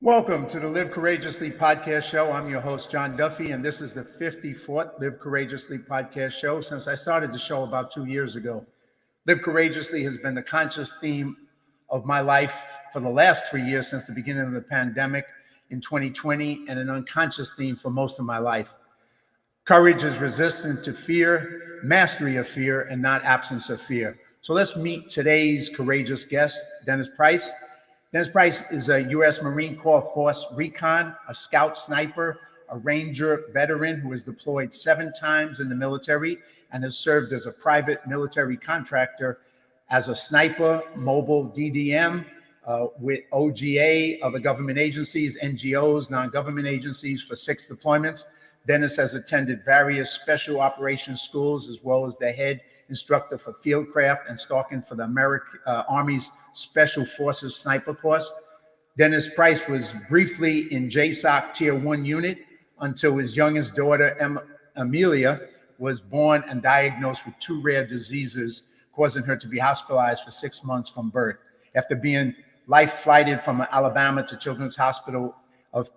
Welcome to the Live Courageously podcast show. I'm your host, John Duffy, and this is the 54th Live Courageously podcast show since I started the show about 2 years ago. Live Courageously has been the conscious theme of my life for the last 3 years since the beginning of the pandemic in 2020, and an unconscious theme for most of my life. Courage is resistance to fear, mastery of fear, and not absence of fear. So let's meet today's courageous guest, Dennis Price. Dennis Price is a U.S. Marine Corps Force Recon, a scout sniper, a Ranger veteran who has deployed 7 times in the military and has served as a private military contractor as a sniper, mobile DDM, with OGA, other government agencies, NGOs, non-government agencies for 6 deployments. Dennis has attended various special operations schools as well as the head instructor for fieldcraft and stalking for the Army's Special Forces Sniper Course. Dennis Price was briefly in JSOC Tier 1 unit until his youngest daughter, Amelia, was born and diagnosed with 2 rare diseases, causing her to be hospitalized for 6 months from birth. After being life-flighted from Alabama to Children's Hospital of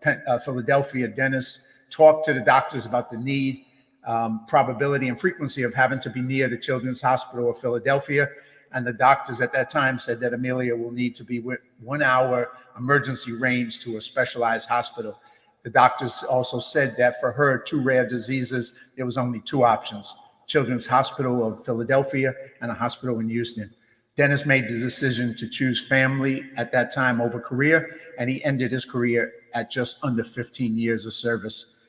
Philadelphia, Dennis talked to the doctors about the need, probability and frequency of having to be near the Children's Hospital of Philadelphia. And the doctors at that time said that Amelia will need to be 1 hour emergency range to a specialized hospital. The doctors also said that for her 2 rare diseases, there was only 2 options: Children's Hospital of Philadelphia and a hospital in Houston. Dennis made the decision to choose family at that time over career, and he ended his career at just under 15 years of service.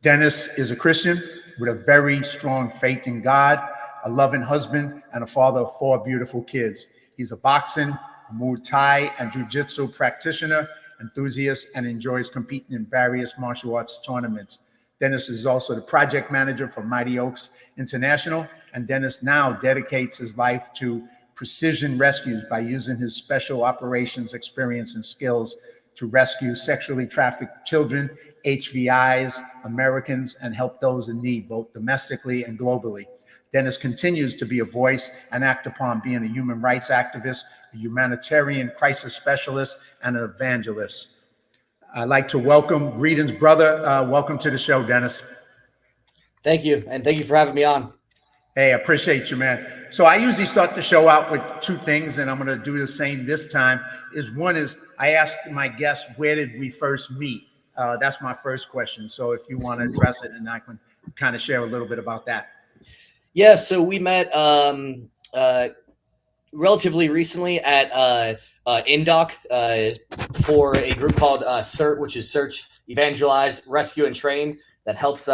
Dennis is a Christian with a very strong faith in God, a loving husband, and a father of 4 beautiful kids. He's a boxing, Muay Thai, and Jiu-Jitsu practitioner, enthusiast, and enjoys competing in various martial arts tournaments. Dennis is also the project manager for Mighty Oaks International, and Dennis now dedicates his life to precision rescues by using his special operations experience and skills to rescue sexually trafficked children, HVIs, Americans, and help those in need, both domestically and globally. Dennis continues to be a voice and act upon being a human rights activist, a humanitarian crisis specialist, and an evangelist. I'd like to welcome, greetings, brother. Welcome to the show, Dennis. Thank you, and thank you for having me on. Hey, I appreciate you, man. So I usually start the show out with 2 things, and I'm going to do the same this time. One is I ask my guests, where did we first meet? That's my first question. So if you want to address it, and I can kind of share a little bit about that. Yeah, so we met relatively recently at INDOC for a group called CERT, which is Search, Evangelize, Rescue, and Train, that helps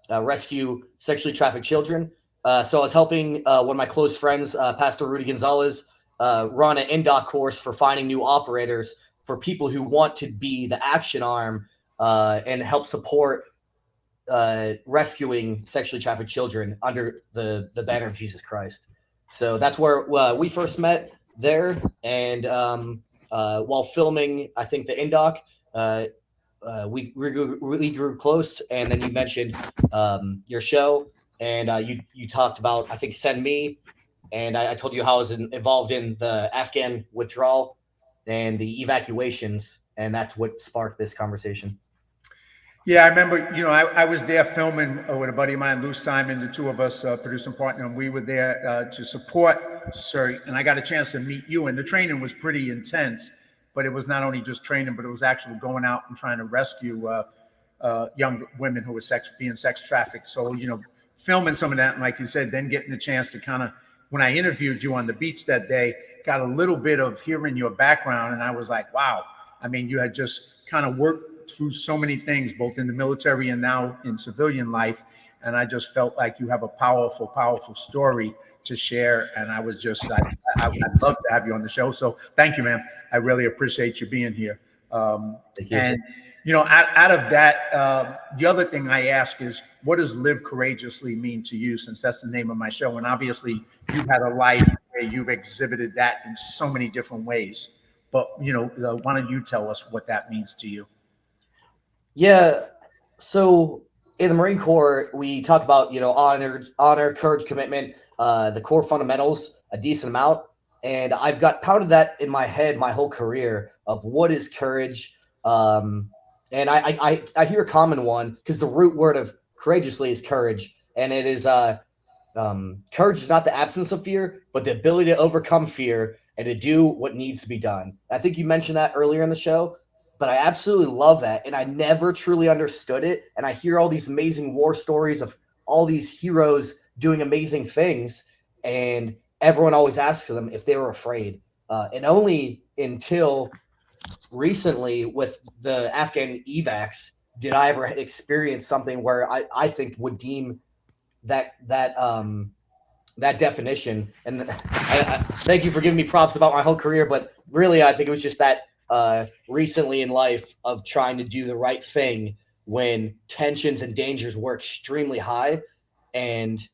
rescue sexually trafficked children. So I was helping one of my close friends, Pastor Rudy Gonzalez, run an INDOC course for finding new operators for people who want to be the action arm and help support rescuing sexually trafficked children under the banner of Jesus Christ. So that's where we first met there. And while filming, I think the INDOC, we grew close. And then you mentioned your show, and you talked about, I think, Send Me. And I told you how I was involved in the Afghan withdrawal and the evacuations. And that's what sparked this conversation. Yeah, I remember, I was there filming with a buddy of mine, Lou Simon, the 2 of us, producing partner, and we were there to support CERT, and I got a chance to meet you, and the training was pretty intense, but it was not only just training, but it was actually going out and trying to rescue young women who were being sex trafficked. So, filming some of that, and like you said, then getting the chance to kind of, when I interviewed you on the beach that day, got a little bit of hearing your background, and I was like, wow, I mean, you had just kind of worked through so many things, both in the military and now in civilian life. And I just felt like you have a powerful, powerful story to share. And I was just, I'd love to have you on the show. So thank you, man. I really appreciate you being here. Thank you. And, out of that, the other thing I ask is, what does Live Courageously mean to you, since that's the name of my show? And obviously you've had a life where you've exhibited that in so many different ways. But, why don't you tell us what that means to you? So in the Marine Corps, we talk about, honor, courage, commitment, the core fundamentals, a decent amount. And I've got pounded that in my head my whole career of what is courage, And I hear a common one because the root word of courageously is courage, and it is courage is not the absence of fear, but the ability to overcome fear and to do what needs to be done. I think you mentioned that earlier in the show, but I absolutely love that. And I never truly understood it. And I hear all these amazing war stories of all these heroes doing amazing things. And everyone always asks them if they were afraid. And only until recently with the Afghan evacs did I ever experience something where I think would deem that definition. And I thank you for giving me props about my whole career, but really I think it was just that recently in life of trying to do the right thing when tensions and dangers were extremely high, and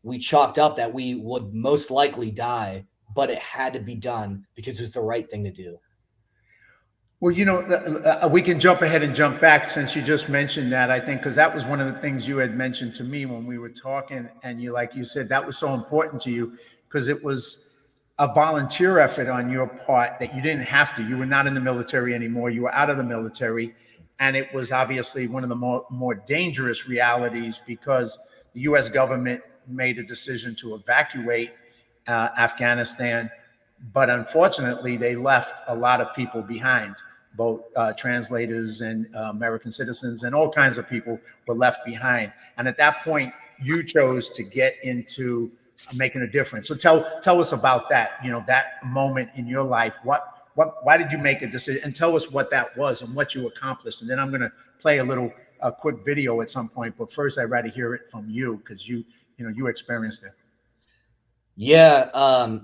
we chalked up that we would most likely die, but it had to be done because it was the right thing to do. Well, we can jump ahead and jump back since you just mentioned that, I think, because that was one of the things you had mentioned to me when we were talking. And like you said, that was so important to you because it was a volunteer effort on your part that you didn't have to. You were not in the military anymore. You were out of the military. And it was obviously one of the more dangerous realities because the U.S. government made a decision to evacuate Afghanistan. But unfortunately, they left a lot of people behind, both translators and American citizens, and all kinds of people were left behind. And at that point, you chose to get into making a difference. So tell us about that. That moment in your life. Why did you make a decision? And tell us what that was and what you accomplished. And then I'm going to play a quick video at some point. But first, I'd rather hear it from you because you experienced it. Yeah.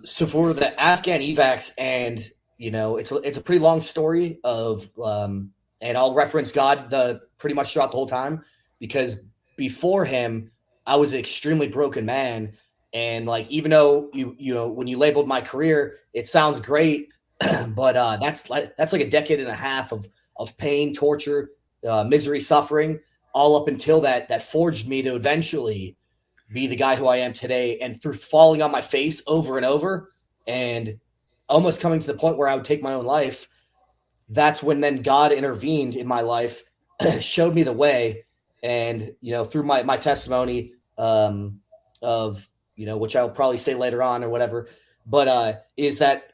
So for the Afghan evacs, and it's a pretty long story of, and I'll reference God pretty much throughout the whole time, because before him, I was an extremely broken man. And like, even though when you labeled my career, it sounds great, but that's like a decade and a half of pain, torture, misery, suffering, all up until that forged me to eventually be the guy who I am today. And through falling on my face over and over and almost coming to the point where I would take my own life, that's when then God intervened in my life, showed me the way. And, through my testimony of, which I'll probably say later on or whatever, but is that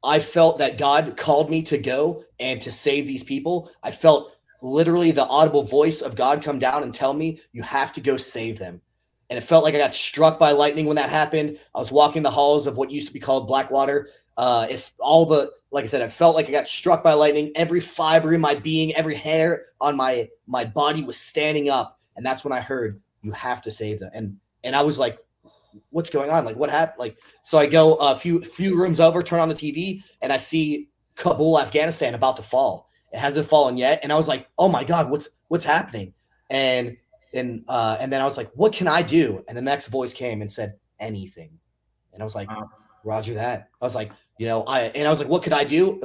I felt that God called me to go and to save these people. I felt literally the audible voice of God come down and tell me, you have to go save them. And it felt like I got struck by lightning when that happened. I was walking the halls of what used to be called Blackwater. Like I said, I felt like I got struck by lightning. Every fiber in my being, every hair on my body was standing up. And that's when I heard, you have to save them. And I was like, what's going on? Like, what happened? Like, so I go a few rooms over, turn on the TV, and I see Kabul, Afghanistan about to fall. It hasn't fallen yet. And I was like, oh my God, what's happening? And then I was like, what can I do? And the next voice came and said, anything. And I was like, Roger that. I was like, I was like, what could I do?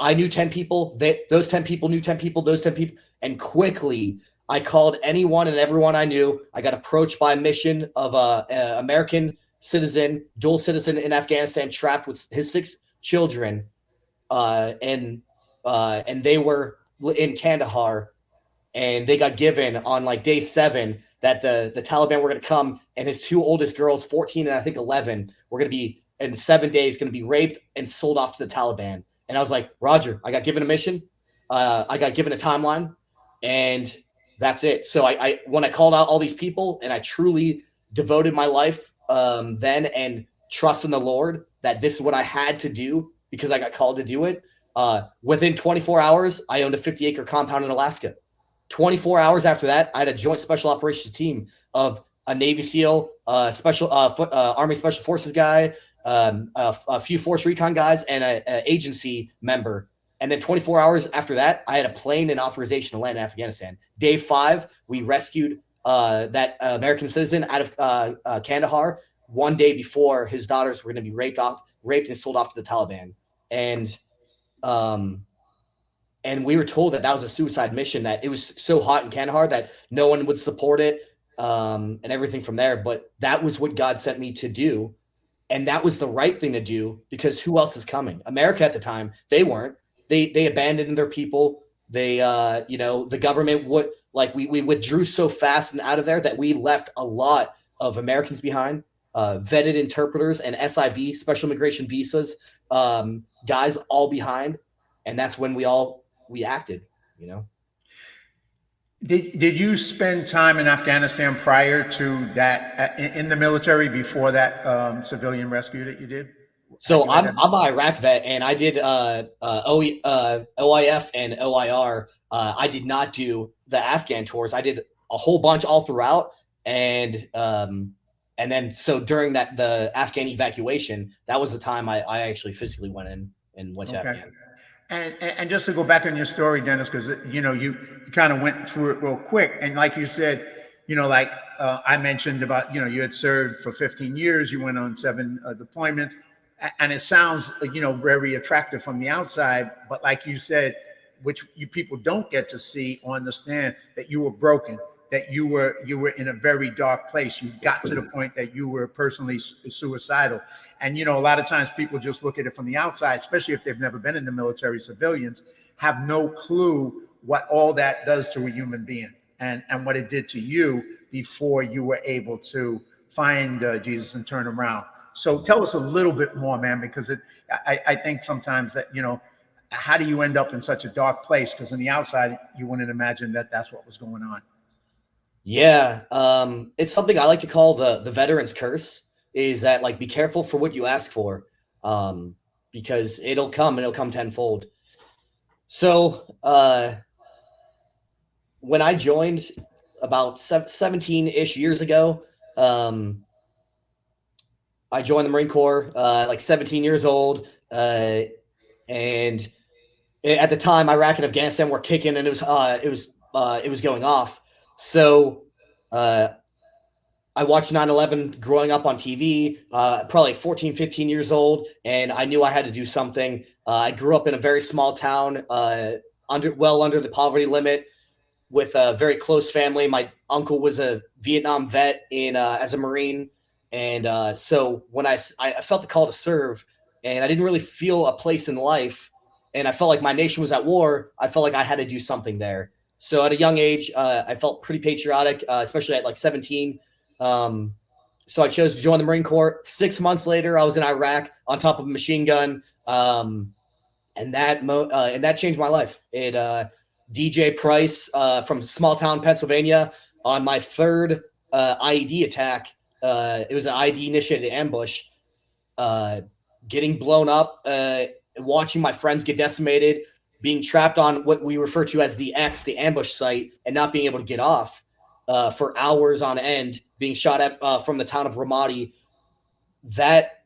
I knew 10 people. Those 10 people knew 10 people, those 10 people. And quickly I called anyone and everyone I knew. I got approached by a mission of a American citizen, dual citizen in Afghanistan, trapped with his 6 children. And they were in Kandahar, and they got given on like day 7 that the Taliban were going to come, and his 2 oldest girls, 14 and I think 11, were going to be in 7 days going to be raped and sold off to the Taliban. And I was like, Roger, I got given a mission. I got given a timeline, and that's it. So I when I called out all these people and I truly devoted my life then and trust in the Lord that this is what I had to do because I got called to do it. Within 24 hours, I owned a 50-acre compound in Alaska. 24 hours after that, I had a joint special operations team of a Navy SEAL, Army Special Forces guy, a few Force Recon guys, and an agency member. And then 24 hours after that, I had a plane and authorization to land in Afghanistan. Day 5, we rescued that American citizen out of Kandahar 1 day before his daughters were going to be raped and sold off to the Taliban. And we were told that was a suicide mission, that it was so hot in Kandahar that no one would support it, and everything from there. But that was what God sent me to do. And that was the right thing to do, because who else is coming? America at the time, they weren't. they abandoned their people. They the government would we withdrew so fast and out of there that we left a lot of Americans behind, vetted interpreters and SIV, special immigration visas, guys all behind, and that's when we acted. Did you spend time in Afghanistan prior to that, in the military, before that civilian rescue that you did? So I'm an Iraq vet, and I did OIF and OIR. I did not do the Afghan tours. I did a whole bunch all throughout, and then so during the Afghan evacuation, that was the time I actually physically went in and went to Afghan. And just to go back on your story, Dennis, because you kind of went through it real quick, and like you said, I mentioned about you had served for 15 years, you went on 7 deployments, and it sounds very attractive from the outside, but like you said, which you people don't get to see or understand, that you were broken, that you were in a very dark place. You got to the point that you were personally suicidal. And, a lot of times people just look at it from the outside, especially if they've never been in the military. Civilians have no clue what all that does to a human being and what it did to you before you were able to find Jesus and turn around. So tell us a little bit more, man, because I think sometimes that, how do you end up in such a dark place? Because on the outside, you wouldn't imagine that that's what was going on. Yeah. It's something I like to call the veteran's curse, is that be careful for what you ask for, because it'll come tenfold. So when I joined about 17-ish years ago, I joined the Marine Corps, 17 years old. And at the time, Iraq and Afghanistan were kicking, and it was going off. So I watched 9/11 growing up on TV, probably 14, 15 years old, and I knew I had to do something. I grew up in a very small town, under the poverty limit, with a very close family. My uncle was a Vietnam vet as a Marine, and so when I felt the call to serve, and I didn't really feel a place in life, and I felt like my nation was at war. I felt like I had to do something there. So at a young age, I felt pretty patriotic, especially at 17. So I chose to join the Marine Corps. 6 months later, I was in Iraq on top of a machine gun. And that changed my life. DJ Price, from small town Pennsylvania, on my 3rd IED attack. It was an IED initiated ambush, getting blown up, watching my friends get decimated, being trapped on what we refer to as the ambush site, and not being able to get off for hours on end, being shot at from the town of Ramadi. That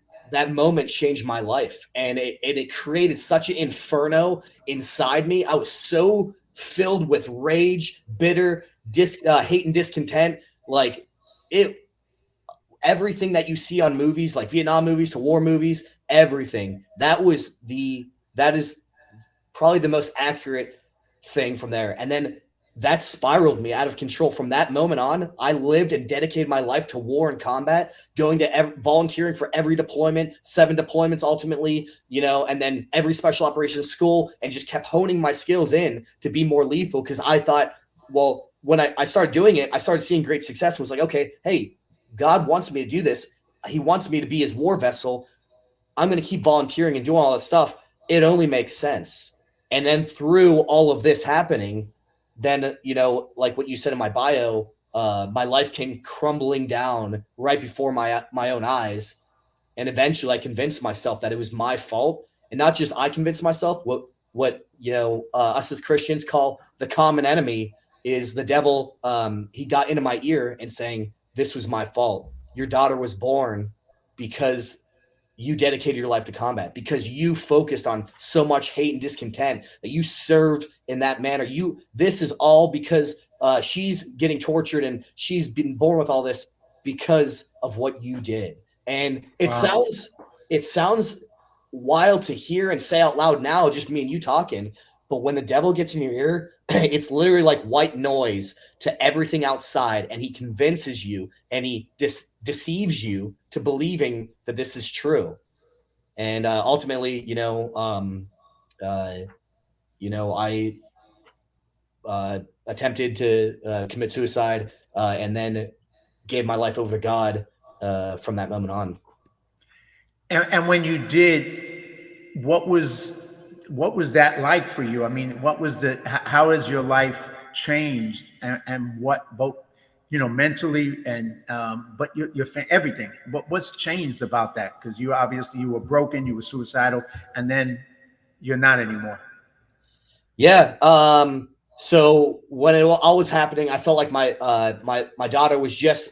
moment changed my life, and it created such an inferno inside me. I was so filled with rage, bitter, hate and discontent. Everything that you see on movies, like Vietnam movies to war movies, everything. That is probably the most accurate thing from there. And then that spiraled me out of control. From that moment on, I lived and dedicated my life to war and combat, going to volunteering for every deployment, 7 deployments ultimately, and then every special operations school, and just kept honing my skills in to be more lethal. Because I thought, well, when I started doing it, I started seeing great success. It was like, okay, hey, God wants me to do this. He wants me to be his war vessel. I'm going to keep volunteering and doing all this stuff. It only makes sense. And then through all of this happening, then, like what you said in my bio, my life came crumbling down right before my own eyes. And eventually I convinced myself that it was my fault. And not just I convinced myself, what us as Christians call the common enemy is the devil. He got into my ear and saying, this was my fault. Your daughter was born because you dedicated your life to combat, because you focused on so much hate and discontent, that you served in that manner. This is all because she's getting tortured, and she's been born with all this because of what you did. And it sounds wild to hear and say out loud now, just me and you talking. But when the devil gets in your ear, it's literally like white noise to everything outside, and he convinces you, and he deceives you to believing that this is true. And ultimately, I attempted to commit suicide, and then gave my life over to God from that moment on. And when you did, what was that like for you? I mean, how has your life changed, and what both, mentally and but everything. What's changed about that? Because you were broken, you were suicidal, and then you're not anymore. Yeah. So when it all was happening, I felt like my daughter was just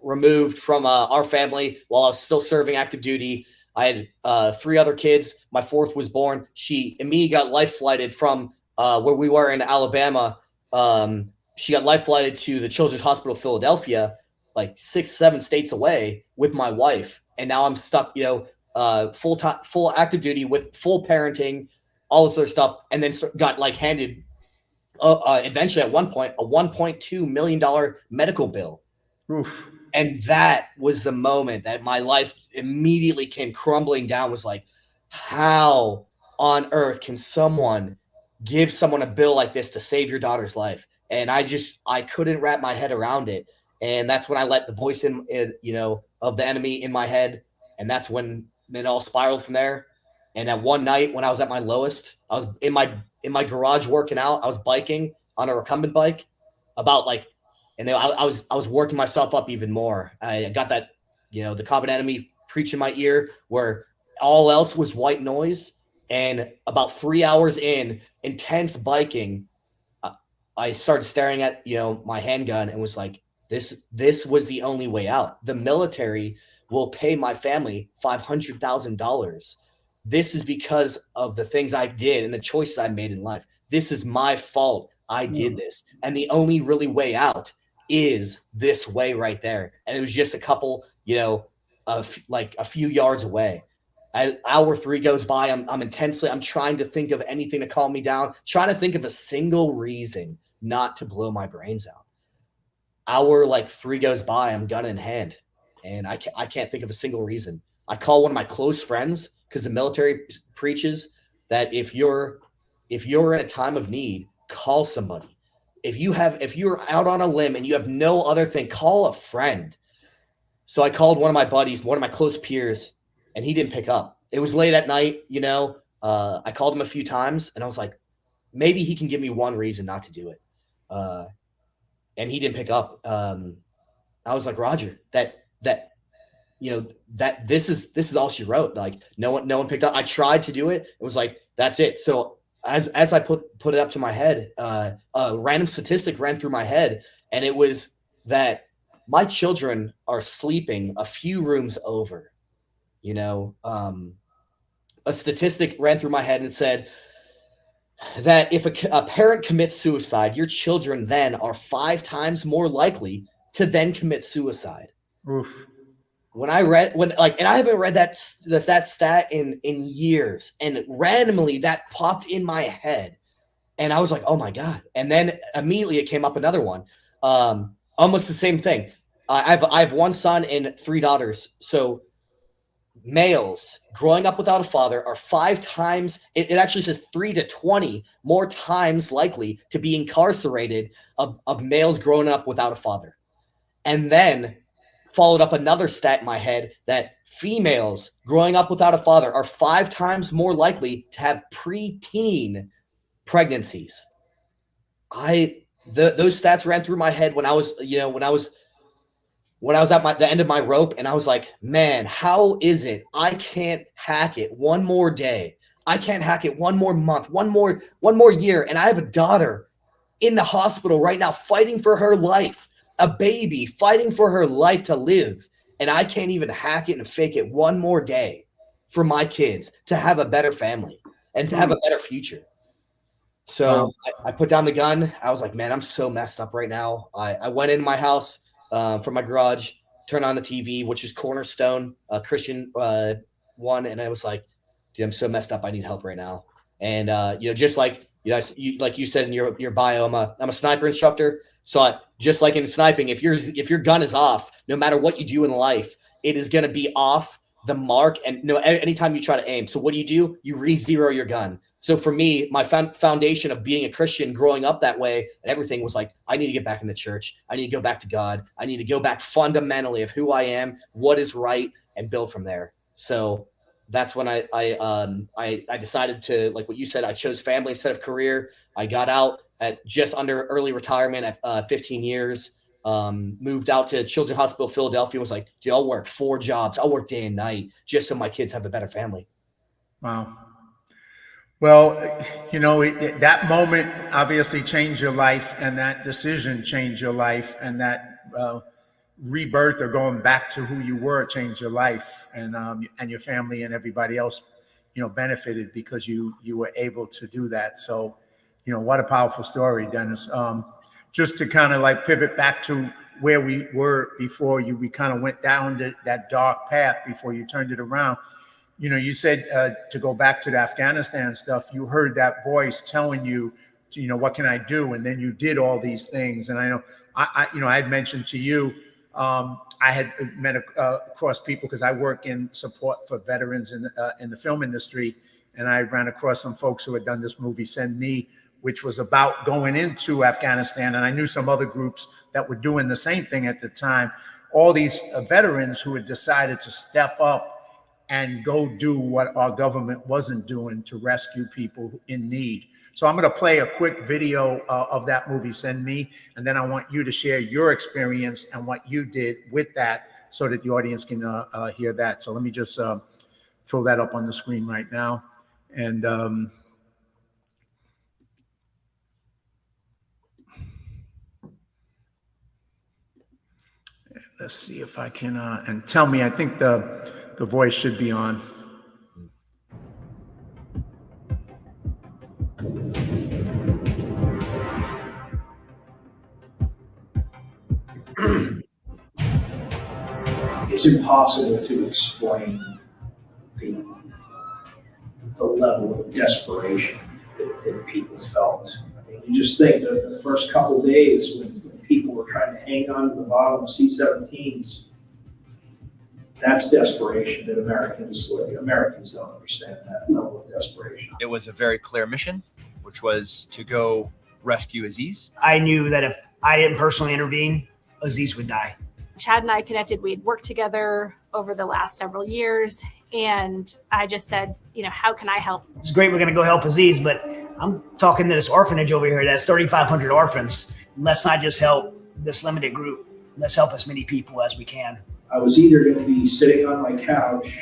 removed from our family while I was still serving active duty. I had 3 other kids. My 4th was born. She immediately got life flighted from where we were in Alabama. She got life flighted to the Children's Hospital of Philadelphia, like 6, 7 states away, with my wife. And now I'm stuck, full active duty with full parenting, all this other stuff, and then got like handed eventually at one point a $1.2 million medical bill. Oof. And that was the moment that my life immediately came crumbling down. Was like, how on earth can someone give someone a bill like this to save your daughter's life? And I couldn't wrap my head around it. And that's when I let the voice of the enemy in my head. And that's when it all spiraled from there. And at one night when I was at my lowest, I was in my garage working out. I was biking on a recumbent bike, and I was working myself up even more. I got that, the common enemy preaching my ear, where all else was white noise. And about 3 hours in intense biking, I started staring at, my handgun, and was like, this was the only way out. The military will pay my family $500,000. This is because of the things I did and the choices I made in life. This is my fault. I did this. And the only really way out is this way right there. And it was just a couple, like a few yards away. Hour 3 goes by. I'm trying to think of anything to calm me down, trying to think of a single reason not to blow my brains out. Hour 3 goes by. I'm gun in hand, and I can't think of a single reason. I call one of my close friends, because the military preaches that if you're in a time of need, call somebody. If you're out on a limb and you have no other thing, call a friend. So I called one of my buddies, one of my close peers, and he didn't pick up. It was late at night, I called him a few times, and I was like, maybe he can give me one reason not to do it. And he didn't pick up. I was like, Roger, that this is all she wrote. Like, no one picked up. I tried to do it. It was like, that's it. So as I put it up to my head, a random statistic ran through my head, and it was that my children are sleeping a few rooms over. A statistic ran through my head and said that if a parent commits suicide, your children then are 5 times more likely to then commit suicide. Oof. And I haven't read that stat in years, and randomly that popped in my head, and I was like, oh my God. And then immediately it came up another one, almost the same thing. I have 1 son and 3 daughters. So males growing up without a father are 5 times, it actually says 3 to 20 more times likely to be incarcerated of males growing up without a father. And then followed up another stat in my head that females growing up without a father are 5 times more likely to have preteen pregnancies. Those stats ran through my head when I was at the end of my rope, and I was like, man, how is it I can't hack it one more day? I can't hack it one more month, one more year, and I have a daughter in the hospital right now fighting for her life. A baby fighting for her life to live, and I can't even hack it and fake it one more day for my kids to have a better family and to have a better future. So I put down the gun. I was like, man, I'm so messed up right now. I went in my house from my garage, turned on the TV, which is Cornerstone, a Christian one, and I was like, dude, I'm so messed up. I need help right now. And just like like you said in your bio, I'm a sniper instructor. So just like in sniping, if your gun is off, no matter what you do in life, it is going to be off the mark. And anytime you try to aim. So what do? You re-zero your gun. So for me, my foundation of being a Christian, growing up that way, and everything was like, I need to get back in the church. I need to go back to God. I need to go back fundamentally of who I am, what is right, and build from there. So that's when I decided to, like what you said, I chose family instead of career. I got out at just under early retirement at 15 years. Moved out to Children's Hospital Philadelphia. Was like, dude, I'll work 4 jobs. I'll work day and night just so my kids have a better family. Wow. Well, that moment obviously changed your life, and that decision changed your life, and that rebirth or going back to who you were changed your life, and your family and everybody else, benefited because you were able to do that. So, what a powerful story, Dennis. Just to kind of like pivot back to where we were before we kind of went down that dark path before you turned it around. You said to go back to the Afghanistan stuff, you heard that voice telling you, what can I do? And then you did all these things. And I know, I had mentioned to you, I had met across people because I work in support for veterans in the film industry. And I ran across some folks who had done this movie, Send Me, which was about going into Afghanistan. And I knew some other groups that were doing the same thing at the time. All these veterans who had decided to step up and go do what our government wasn't doing to rescue people in need. So I'm going to play a quick video of that movie, Send Me, and then I want you to share your experience and what you did with that so that the audience can hear that. So let me just fill that up on the screen right now. And let's see if I can, and tell me, I think the voice should be on. It's impossible to explain the level of desperation that people felt. I mean, you just think that the first couple of days when people were trying to hang on to the bottom of C-17s, that's desperation that Americans don't understand that level of desperation. It was a very clear mission, which was to go rescue Aziz. I knew that if I didn't personally intervene, Aziz would die. Chad and I connected. We had worked together over the last several years. And I just said, how can I help? It's great we're going to go help Aziz, but I'm talking to this orphanage over here. That's 3,500 orphans. Let's not just help this limited group. Let's help as many people as we can. I was either going to be sitting on my couch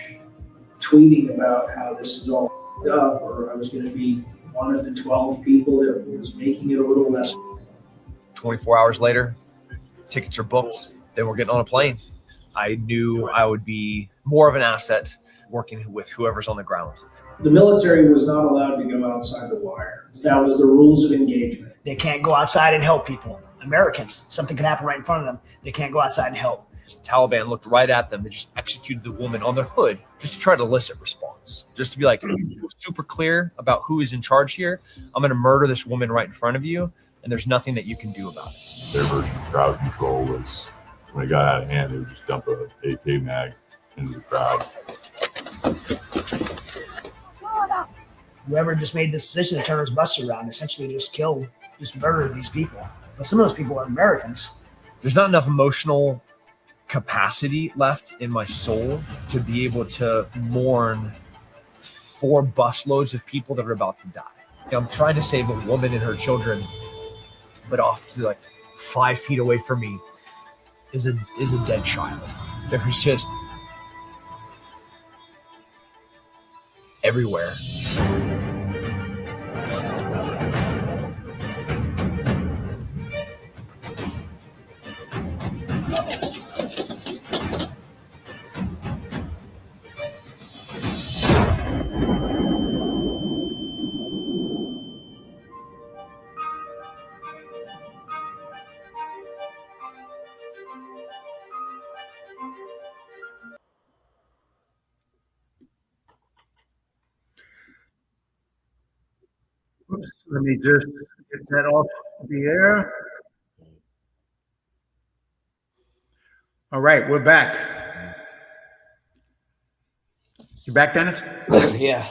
tweeting about how this is all up, or I was going to be one of the 12 people that was making it a little less. 24 hours later, tickets are booked. Then we're getting on a plane. I knew I would be more of an asset working with whoever's on the ground. The military was not allowed to go outside the wire. That was the rules of engagement. They can't go outside and help people. Americans, something could happen right in front of them. They can't go outside and help. The Taliban looked right at them. They just executed the woman on their hood just to try to elicit response. Just to be like, super clear about who is in charge here. I'm going to murder this woman right in front of you, and there's nothing that you can do about it. Their version of crowd control was when it got out of hand, they would just dump a AK mag into the crowd. Whoever just made this decision to turn his bus around, essentially just murder these people. But some of those people are Americans. There's not enough emotional capacity left in my soul to be able to mourn 4 busloads of people that are about to die. I'm trying to save a woman and her children, but off to like 5 feet away from me is a dead child. There's just everywhere. Oops, let me just get that off the air. All right, we're back. You back, Dennis? Yeah.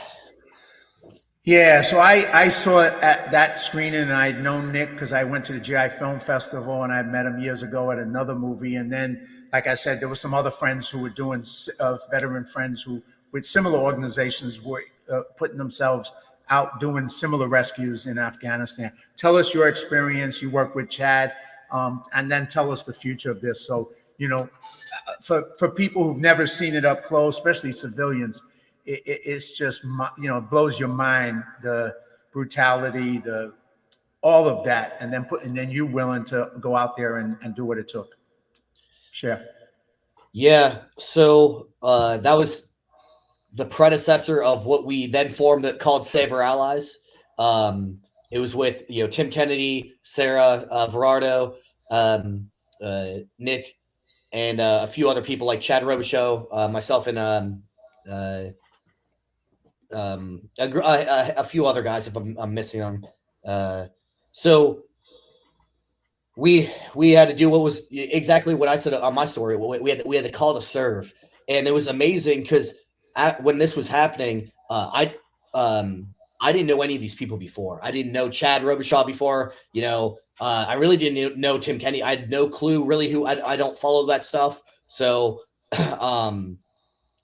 Yeah, so I saw it at that screening, and I'd known Nick because I went to the GI Film Festival, and I met him years ago at another movie. And then, like I said, there were some other friends who were doing, veteran friends who, with similar organizations, were putting themselves out doing similar rescues in Afghanistan. Tell us your experience. You work with Chad, and then tell us the future of this. So, for people who've never seen it up close, especially civilians, it's just, it blows your mind, the brutality, all of that, and then you willing to go out there and do what it took. Share. Yeah, so that was the predecessor of what we then formed called Save Our Allies. It was with Tim Kennedy, Sarah Verardo, Nick, and a few other people like Chad Robichaux, myself, and a few other guys if I'm missing them. So we had to do what was exactly what I said on my story. We had the call to serve, and it was amazing because when this was happening, I didn't know any of these people before. I didn't know Chad Robichaux before. I really didn't know Tim Kennedy. I had no clue really who. I don't follow that stuff. So,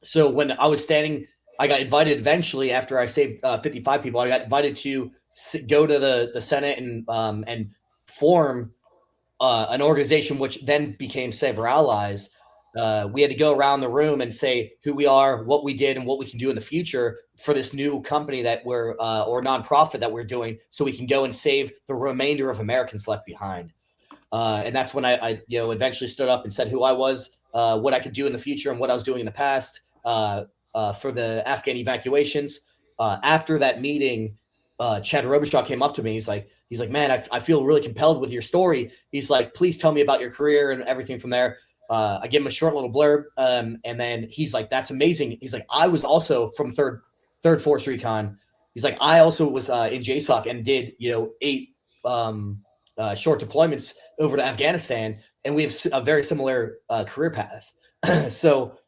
so when I was standing, I got invited eventually after I saved 55 people. I got invited to go to the Senate and form an organization, which then became Save Our Allies. We had to go around the room and say who we are, what we did, and what we can do in the future for this new company that we're or nonprofit that we're doing, so we can go and save the remainder of Americans left behind. And that's when I eventually stood up and said who I was, what I could do in the future, and what I was doing in the past for the Afghan evacuations. After that meeting, Chad Robichaux came up to me. He's like, man, I feel really compelled with your story. He's like, please tell me about your career and everything from there. I give him a short little blurb, and then he's like, that's amazing. He's like, I was also from third Force Recon. He's like, I also was in JSOC and did 8 short deployments over to Afghanistan, and we have a very similar career path. So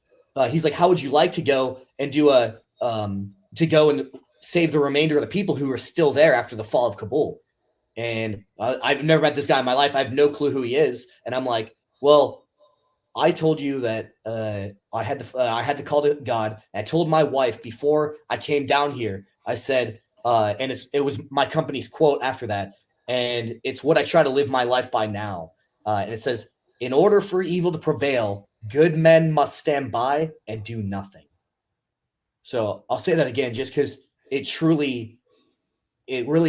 he's like, how would you like to go and do to go and save the remainder of the people who are still there after the fall of Kabul? And I've never met this guy in my life. I have no clue who he is. And I'm like, well, I told you that I had to call to God. I told my wife before I came down here. I said, and it was my company's quote after that, and it's what I try to live my life by now. And it says, "In order for evil to prevail, good men must stand by and do nothing." So I'll say that again, just because it really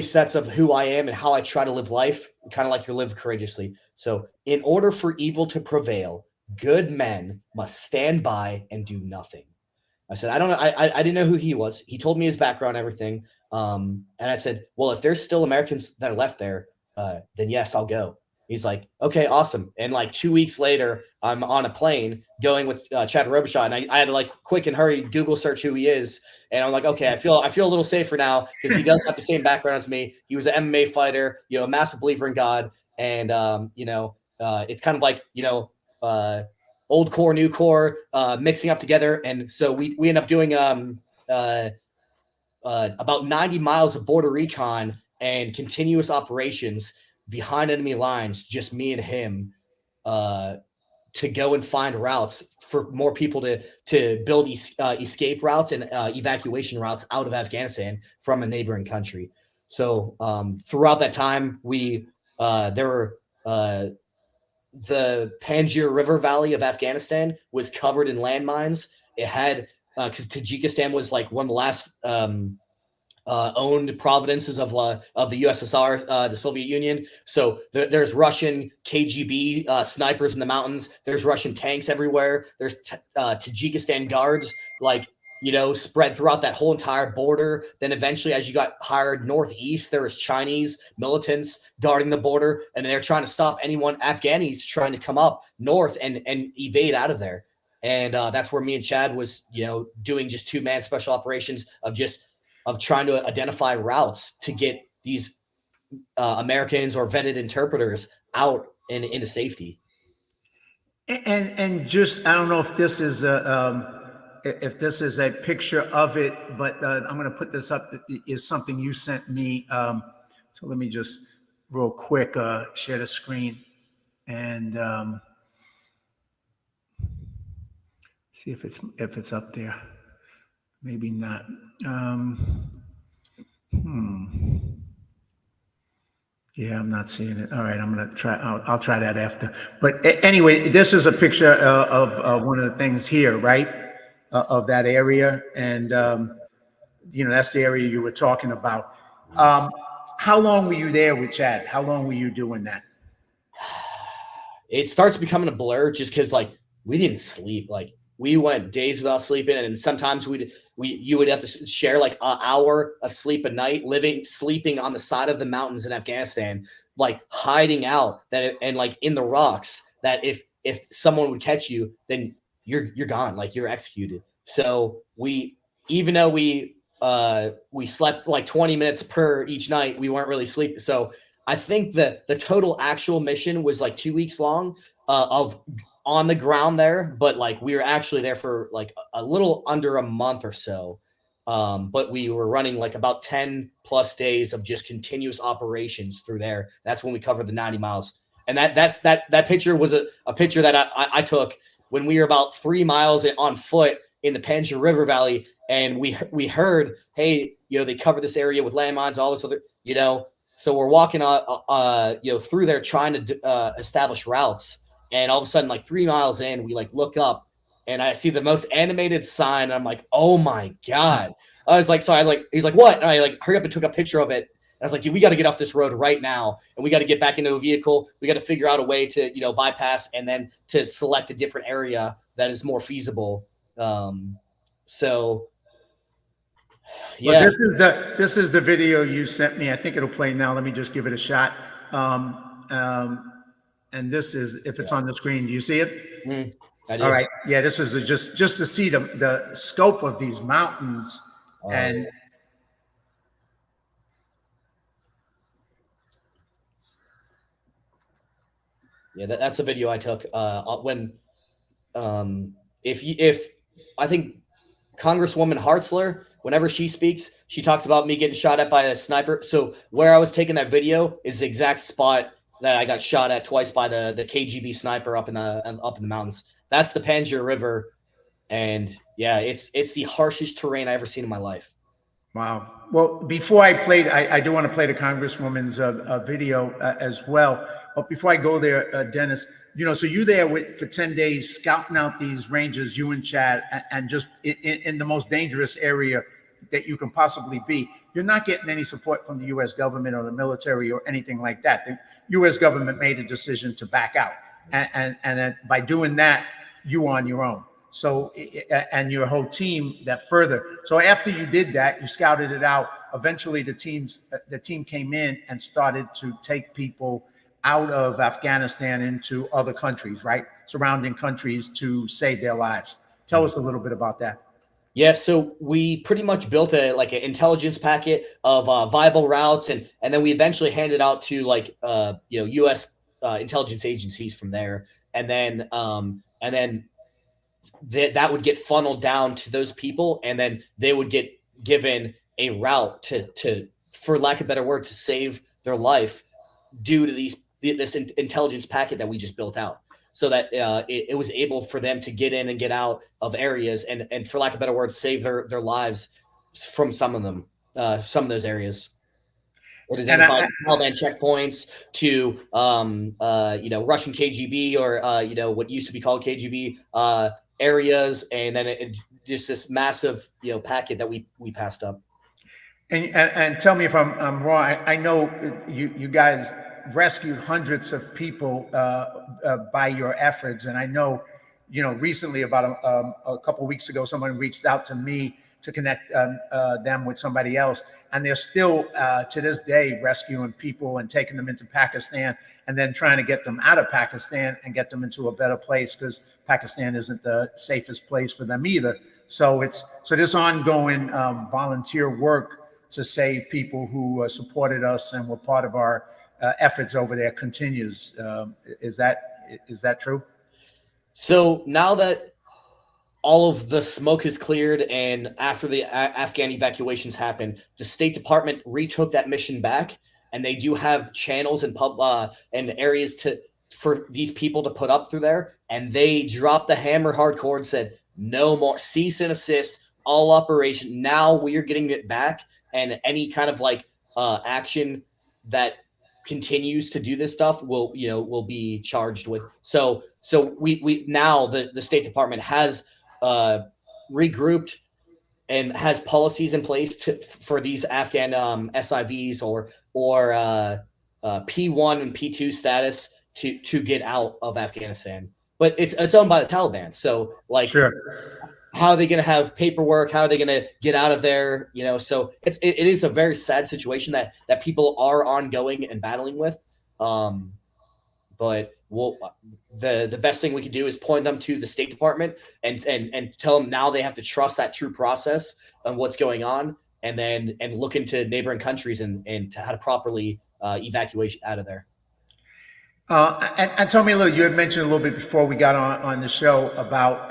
sets up who I am and how I try to live life, kind of like you live courageously. So in order for evil to prevail, good men must stand by and do nothing. I said, I don't know. I didn't know who he was. He told me his background, everything. And I said, well, if there's still Americans that are left there, then yes, I'll go. He's like, okay, awesome. And like 2 weeks later, I'm on a plane going with Chad Robichaux, and I had to quick and hurry Google search who he is. And I'm like, okay, I feel a little safer now because he does have the same background as me. He was an MMA fighter, a massive believer in God. And, it's kind of like, old core, new core, mixing up together. And so we end up doing about 90 miles of border recon and continuous operations behind enemy lines, just me and him, to go and find routes for more people to build escape routes and evacuation routes out of Afghanistan from a neighboring country. So throughout that time, there were the Panjshir River Valley of Afghanistan was covered in landmines. It had because Tajikistan was like one of the last owned provinces of the USSR, the Soviet Union. So there's Russian KGB snipers in the mountains. There's Russian tanks everywhere. There's Tajikistan guards spread throughout that whole entire border. Then eventually, as you got hired northeast, there was Chinese militants guarding the border, and they're trying to stop anyone, Afghanis, trying to come up north and evade out of there. And that's where me and Chad was, doing just 2-man special operations of trying to identify routes to get these Americans or vetted interpreters out and into safety. And just, I don't know if this is if this is a picture of it, but I'm going to put this up. It is something you sent me. So let me just real quick share the screen and see if it's up there. Maybe not. Yeah, I'm not seeing it. All right, I'm gonna try. I'll try that after. But anyway, this is a picture of one of the things here, right? Of that area, and that's the area you were talking about. How long were you there with Chad? How long were you doing that? It starts becoming a blur just because like we didn't sleep. Like we went days without sleeping, and sometimes you would have to share like an hour of sleep a night, sleeping on the side of the mountains in Afghanistan, like hiding out and like in the rocks. That if someone would catch you, then you're gone, like you're executed. So even though we slept like 20 minutes per each night, we weren't really sleeping. So I think that the total actual mission was like 2 weeks long of on the ground there, but like we were actually there for like a little under a month or so. But we were running like about 10 plus days of just continuous operations through there. That's when we covered the 90 miles. And that picture was a picture that I took when we were about 3 miles on foot in the Panjshir River Valley. And we heard, hey, they cover this area with landmines, all this other, so we're walking through there trying to establish routes. And all of a sudden, like 3 miles in, we like look up and I see the most animated sign. And I'm like, oh my God. I was like, he's like, what? And I like hurry up and took a picture of it. And I was like, dude, we got to get off this road right now. And we got to get back into a vehicle. We got to figure out a way to, bypass and then to select a different area that is more feasible. So yeah. Well, this is the video you sent me. I think it'll play now. Let me just give it a shot. And this is, if it's on the screen, do you see it? I do. All right. Yeah, this is just to see the scope of these mountains. And yeah, that's a video I took when if I think Congresswoman Hartzler, whenever she speaks, she talks about me getting shot at by a sniper. So where I was taking that video is the exact spot that I got shot at twice by the KGB sniper up in the mountains. That's the Panjshir River, and yeah, it's the harshest terrain I've ever seen in my life. Wow. Well, before I played, I do want to play the Congresswoman's video as well. But before I go there, Dennis, so you there for 10 days scouting out these ranges, you and Chad, and just in the most dangerous area that you can possibly be. You're not getting any support from the U.S. government or the military or anything like that. The U.S. government made a decision to back out. And then by doing that, you on your own. So, and your whole team that further. So after you did that, you scouted it out. Eventually the team came in and started to take people out of Afghanistan into other countries, right? Surrounding countries to save their lives. Tell us a little bit about that. Yeah, so we pretty much built an intelligence packet of viable routes, and then we eventually handed out to U.S. Intelligence agencies from there, and then that would get funneled down to those people, and then they would get given a route to for lack of a better word, to save their life due to this intelligence packet that we just built out. So that it was able for them to get in and get out of areas and for lack of a better word, save their lives from some of them, some of those areas. It is identified Taliban checkpoints to, Russian KGB or, what used to be called KGB areas. And then it just this massive, packet that we passed up. And tell me if I'm wrong. I know you guys rescued hundreds of people by your efforts, and I know, recently about a couple of weeks ago, someone reached out to me to connect them with somebody else, and they're still to this day rescuing people and taking them into Pakistan, and then trying to get them out of Pakistan and get them into a better place, because Pakistan isn't the safest place for them either. So this ongoing volunteer work to save people who supported us and were part of our efforts over there continues. Is that true? So now that all of the smoke is cleared, and after the Afghan evacuations happened, the State Department retook that mission back, and they do have channels and and areas for these people to put up through there, and they dropped the hammer hardcore and said, no more, cease and assist all operation. Now we are getting it back, and any kind of like action that continues to do this stuff will be charged with. So we now the State Department has regrouped and has policies in place for these Afghan SIVs or P1 and P2 status to get out of Afghanistan. But it's owned by the Taliban. So like, Sure. how are they going to have paperwork? How are they going to get out of there? So it is a very sad situation that people are ongoing and battling with. But the best thing we can do is point them to the State Department and tell them now they have to trust that true process and what's going on, and look into neighboring countries and to how to properly evacuate out of there. And tell me a little, you had mentioned a little bit before we got on the show about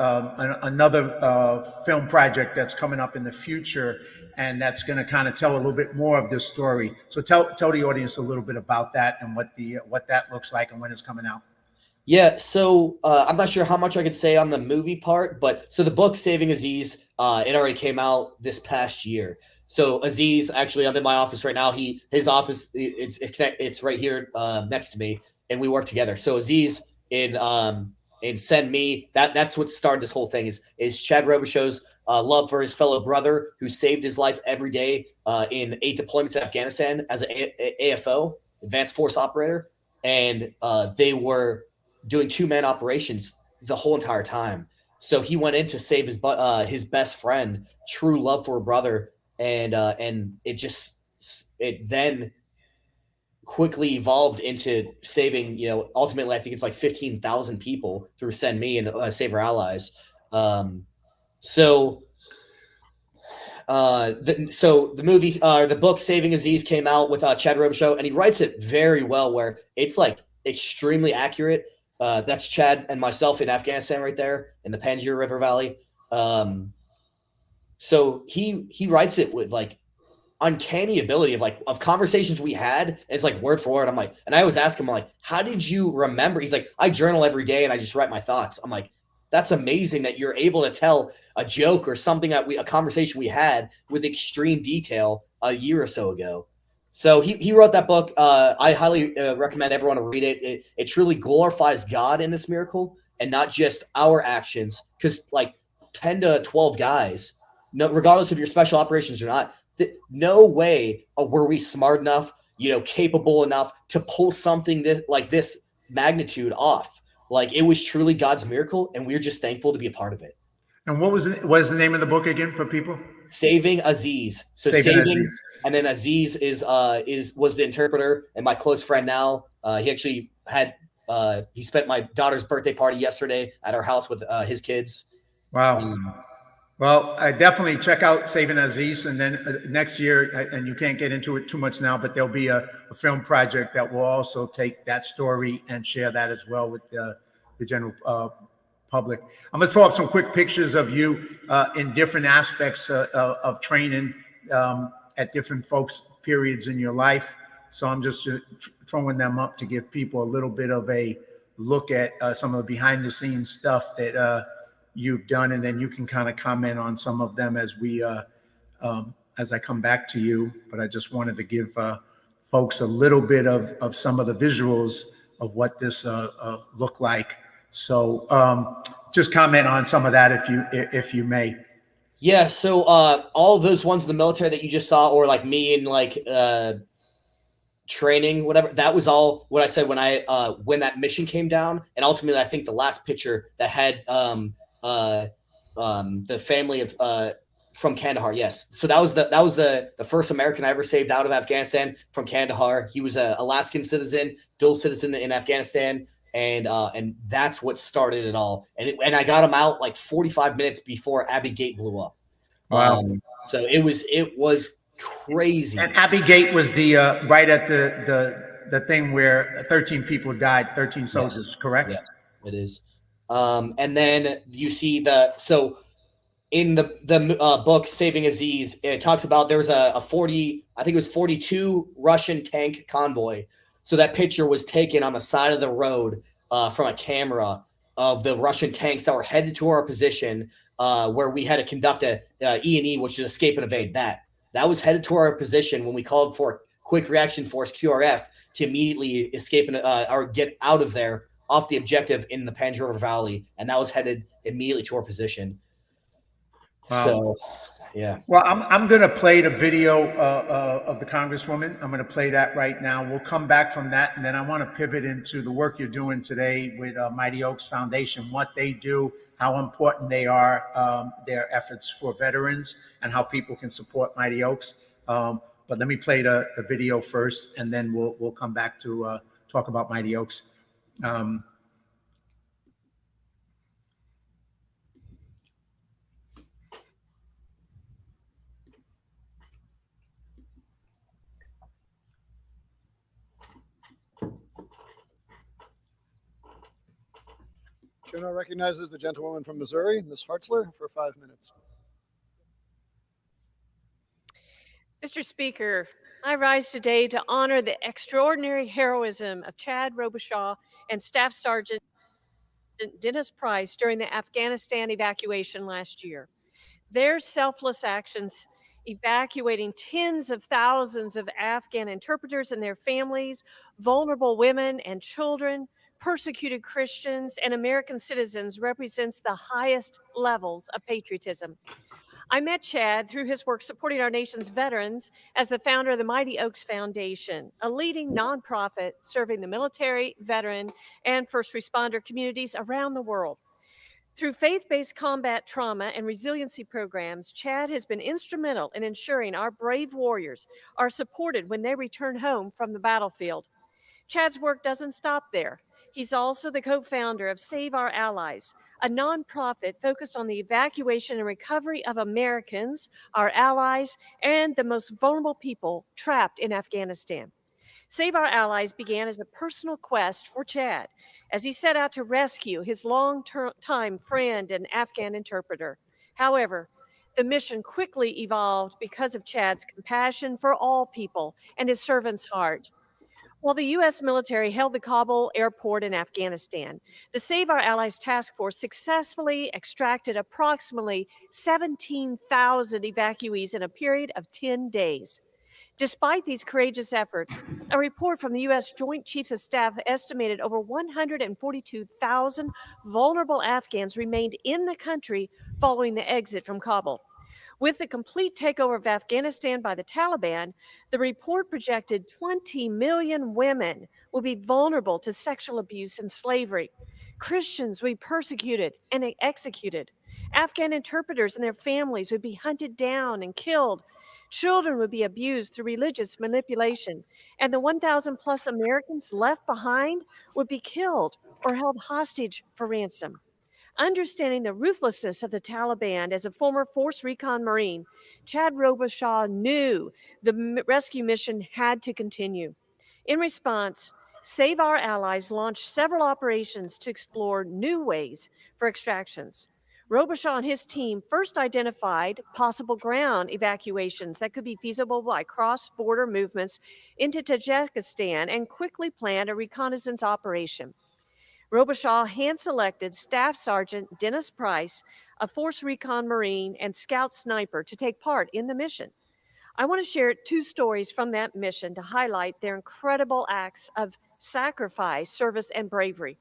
another film project that's coming up in the future, and that's going to kind of tell a little bit more of this story. So tell the audience a little bit about that and what that looks like and when it's coming out. Yeah, so I'm not sure how much I could say on the movie part, but so the book Saving Aziz, it already came out this past year. So Aziz, actually, I'm in my office right now. His office, it's right here next to me, and we work together. So Aziz in Send Me, that's what started this whole thing is Chad Robichaux's love for his fellow brother who saved his life every day in 8 deployments in Afghanistan as an AFO, Advanced Force Operator, and they were doing 2-man operations the whole entire time. So he went in to save his best friend, true love for a brother, and it then quickly evolved into saving, ultimately I think it's like 15,000 people through Send Me and Save Our Allies. So the movie, the book Saving Aziz came out with Chad Robichaud, and he writes it very well, where it's like extremely accurate. That's Chad and myself in Afghanistan right there in the Panjshir River Valley. So he writes it with like uncanny ability of conversations we had, and it's like word for word. I'm like, and I always ask him, like, how did you remember? He's like, I journal every day and I just write my thoughts. I'm like, that's amazing that you're able to tell a joke or something a conversation we had with extreme detail a year or so ago. So he wrote that book. I highly recommend everyone to read it. It truly glorifies God in this miracle and not just our actions, because like 10 to 12 guys, regardless if you're special operations or not, no way were we smart enough, capable enough to pull something this magnitude off. Like, it was truly God's miracle, and we were just thankful to be a part of it. And what is the name of the book again for people? Saving Aziz. So saving Aziz. And then Aziz was the interpreter and my close friend now. He actually he spent my daughter's birthday party yesterday at our house with his kids. Wow. Well, I definitely check out Saving Aziz, and then next year, and you can't get into it too much now, but there'll be a film project that will also take that story and share that as well with the general public. I'm going to throw up some quick pictures of you in different aspects of training at different folks' periods in your life. So I'm just throwing them up to give people a little bit of a look at some of the behind the scenes stuff that you've done, and then you can kind of comment on some of them as I come back to you. But I just wanted to give folks a little bit of some of the visuals of what this looked like. So just comment on some of that if you may. Yeah. So all of those ones in the military that you just saw, or like me in like training, whatever, that was all what I said when that mission came down. And ultimately, I think the last picture that had the family of from Kandahar. Yes. So that was the first American I ever saved out of Afghanistan from Kandahar. He was a Alaskan citizen, dual citizen in Afghanistan. And that's what started it all. And I got him out like 45 minutes before Abbey Gate blew up. Wow. So it was crazy. And Abbey Gate was the right at the thing where 13 people died, 13 soldiers, yes. Correct? Yeah, it is. And then you see so in the book Saving Aziz, it talks about there was a 42 Russian tank convoy. So that picture was taken on the side of the road from a camera of the Russian tanks that were headed to our position, where we had to conduct a E&E, which is escape and evade. That was headed to our position when we called for Quick Reaction Force (QRF) to immediately escape and or get out of there off the objective in the Panjshir River Valley, and that was headed immediately to our position. Wow. So, yeah. Well, I'm going to play the video of the Congresswoman. I'm going to play that right now. We'll come back from that, and then I want to pivot into the work you're doing today with Mighty Oaks Foundation, what they do, how important they are, their efforts for veterans, and how people can support Mighty Oaks. But let me play the video first, and then we'll come back to talk about Mighty Oaks. Chair now recognizes the gentlewoman from Missouri, Ms. Hartzler, for 5 minutes. Mr. Speaker, I rise today to honor the extraordinary heroism of Chad Robichaud and Staff Sergeant Dennis Price during the Afghanistan evacuation last year. Their selfless actions evacuating tens of thousands of Afghan interpreters and their families, vulnerable women and children, persecuted Christians, and American citizens represents the highest levels of patriotism. I met Chad through his work supporting our nation's veterans as the founder of the Mighty Oaks Foundation, a leading nonprofit serving the military, veteran, and first responder communities around the world. Through faith-based combat trauma and resiliency programs, Chad has been instrumental in ensuring our brave warriors are supported when they return home from the battlefield. Chad's work doesn't stop there. He's also the co-founder of Save Our Allies, a nonprofit focused on the evacuation and recovery of Americans, our allies, and the most vulnerable people trapped in Afghanistan. Save Our Allies began as a personal quest for Chad as he set out to rescue his long-time friend and Afghan interpreter. However, the mission quickly evolved because of Chad's compassion for all people and his servant's heart. While the U.S. military held the Kabul airport in Afghanistan, the Save Our Allies Task Force successfully extracted approximately 17,000 evacuees in a period of 10 days. Despite these courageous efforts, a report from the U.S. Joint Chiefs of Staff estimated over 142,000 vulnerable Afghans remained in the country following the exit from Kabul. With the complete takeover of Afghanistan by the Taliban, the report projected 20 million women will be vulnerable to sexual abuse and slavery. Christians would be persecuted and executed. Afghan interpreters and their families would be hunted down and killed. Children would be abused through religious manipulation. And the 1,000 plus Americans left behind would be killed or held hostage for ransom. Understanding the ruthlessness of the Taliban as a former Force Recon Marine, Chad Robichaud knew the rescue mission had to continue. In response, Save Our Allies launched several operations to explore new ways for extractions. Robichaud and his team first identified possible ground evacuations that could be feasible by cross-border movements into Tajikistan and quickly planned a reconnaissance operation. Robichaud hand-selected Staff Sergeant Dennis Price, a Force Recon Marine and Scout Sniper, to take part in the mission. I want to share two stories from that mission to highlight their incredible acts of sacrifice, service, and bravery.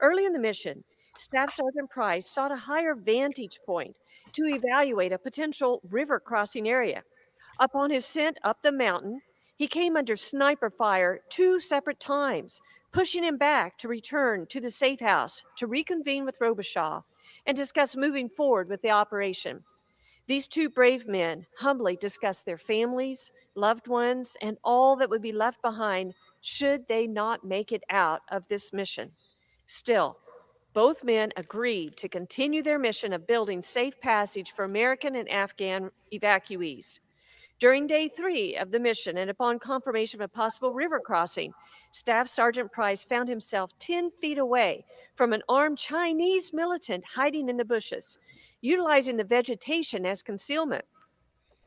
Early in the mission, Staff Sergeant Price sought a higher vantage point to evaluate a potential river crossing area. Upon his ascent up the mountain, he came under sniper fire 2 separate times, pushing him back to return to the safe house to reconvene with Robichaud and discuss moving forward with the operation. These 2 brave men humbly discussed their families, loved ones, and all that would be left behind should they not make it out of this mission. Still, both men agreed to continue their mission of building safe passage for American and Afghan evacuees. During day 3 of the mission and upon confirmation of a possible river crossing, Staff Sergeant Price found himself 10 feet away from an armed Chinese militant hiding in the bushes. utilizing the vegetation as concealment.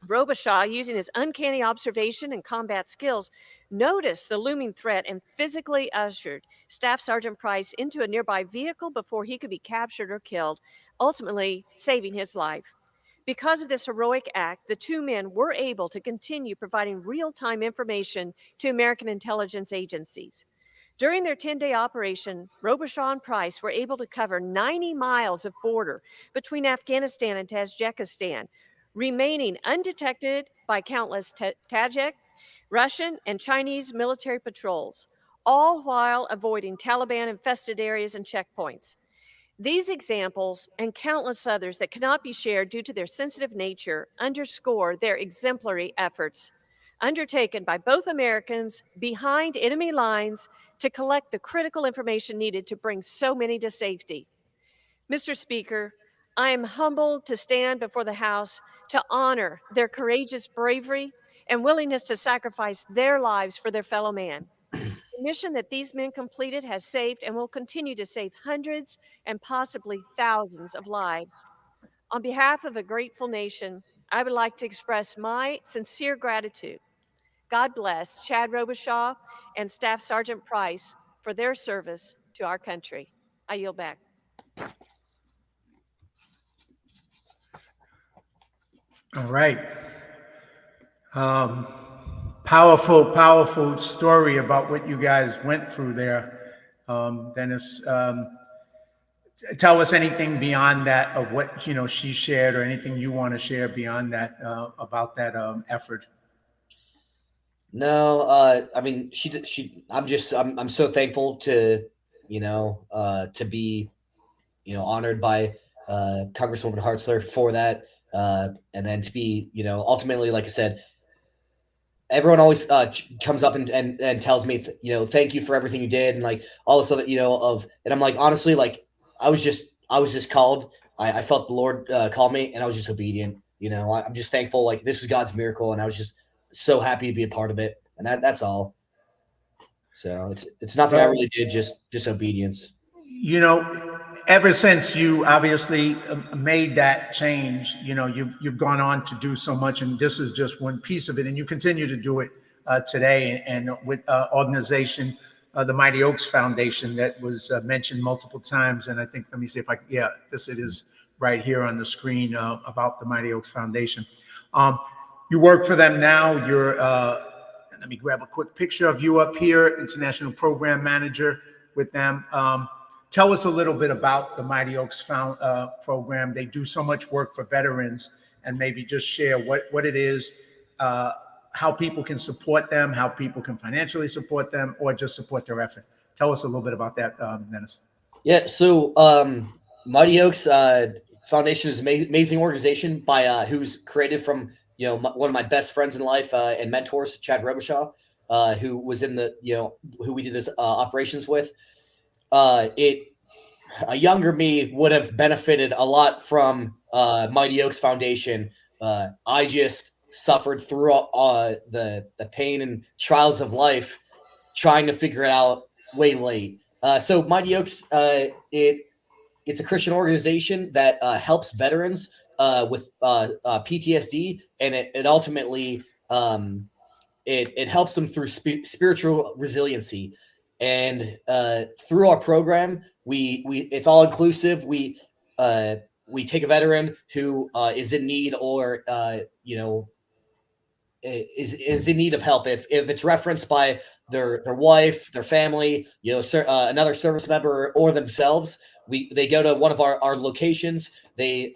Robichaud, using his uncanny observation and combat skills, noticed the looming threat and physically ushered Staff Sergeant Price into a nearby vehicle before he could be captured or killed, ultimately saving his life. Because of this heroic act, the two men were able to continue providing real-time information to American intelligence agencies. During their 10-day operation, Robichaud and Price were able to cover 90 miles of border between Afghanistan and Tajikistan, remaining undetected by countless Tajik, Russian, and Chinese military patrols, all while avoiding Taliban-infested areas and checkpoints. These examples and countless others that cannot be shared due to their sensitive nature underscore their exemplary efforts undertaken by both Americans behind enemy lines to collect the critical information needed to bring so many to safety. Mr. Speaker, I am humbled to stand before the House to honor their courageous bravery and willingness to sacrifice their lives for their fellow man. The mission that these men completed has saved and will continue to save hundreds and possibly thousands of lives. On behalf of a grateful nation, I would like to express my sincere gratitude. God bless Chad Robichaud and Staff Sergeant Price for their service to our country. I yield back. All right. Powerful story about what you guys went through there. Dennis, tell us anything beyond that of what, she shared, or anything you want to share beyond that, about that effort. No, I mean, I'm so thankful to, to be, honored by Congresswoman Hartzler for that. And then to be, ultimately, like I said, everyone always comes up and tells me, thank you for everything you did. And like all this other, and I'm like, honestly, like I was just called. I felt the Lord call me, and I was just obedient. I'm just thankful. Like this was God's miracle. And I was just so happy to be a part of it. And that's all. So it's nothing I really did, just obedience. Ever since you obviously made that change, you've gone on to do so much, and this is just one piece of it, and you continue to do it today, and with organization, the Mighty Oaks Foundation, that was mentioned multiple times. And I think, let me see if it is right here on the screen, about the Mighty Oaks Foundation. You work for them now. You're, let me grab a quick picture of you up here, International Program Manager with them. Tell us a little bit about the Mighty Oaks program. They do so much work for veterans, and maybe just share what it is, how people can support them, how people can financially support them, or just support their effort. Tell us a little bit about that, Dennis. Yeah, so Mighty Oaks Foundation is an amazing organization by who's created from one of my best friends in life and mentors, Chad Robichaud, who was in the who we did this operations with. A younger me would have benefited a lot from Mighty Oaks Foundation. I just suffered through the pain and trials of life, trying to figure it out way late. So Mighty Oaks, it's a Christian organization that helps veterans with PTSD, and it ultimately it helps them through spiritual resiliency. And through our program, we it's all inclusive. We take a veteran who is in need, or is in need of help. If it's referenced by their wife, their family, another service member, or themselves, they go to one of our locations. We